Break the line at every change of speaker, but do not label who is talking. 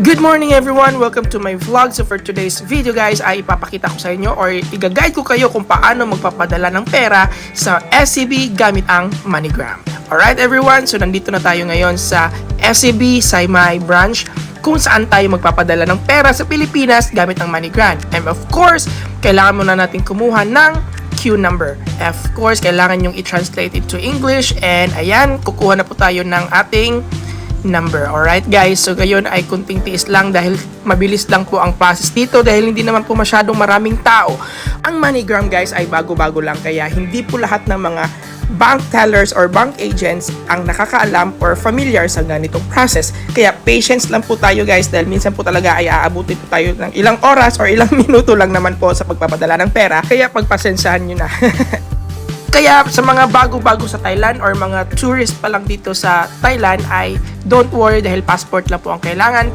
Good morning everyone! Welcome to my vlog. So for today's video guys ay ipapakita ko sa inyo or i-guide ko kayo kung paano magpapadala ng pera sa SCB gamit ang MoneyGram. Alright everyone, so nandito na tayo ngayon sa SCB Saymay branch kung saan tayo magpapadala ng pera sa Pilipinas gamit ang MoneyGram. And of course, kailangan muna natin kumuha ng Q number. Of course, kailangan yung i-translate it to English and ayan, kukuha na po tayo ng ating number. Alright guys, so ngayon ay kunting tiis lang dahil mabilis lang po ang process dito dahil hindi naman po masyadong maraming tao. Ang MoneyGram guys ay bago-bago lang kaya hindi po lahat ng mga bank tellers or bank agents ang nakakaalam or familiar sa ganitong process. Kaya patience lang po tayo guys dahil minsan po talaga ay aabutin po tayo ng ilang oras or ilang minuto lang naman po sa pagpapadala ng pera. Kaya pagpasensyahan nyo na. Kaya sa mga bago-bago sa Thailand or mga tourist pa lang dito sa Thailand ay don't worry dahil passport lang po ang kailangan.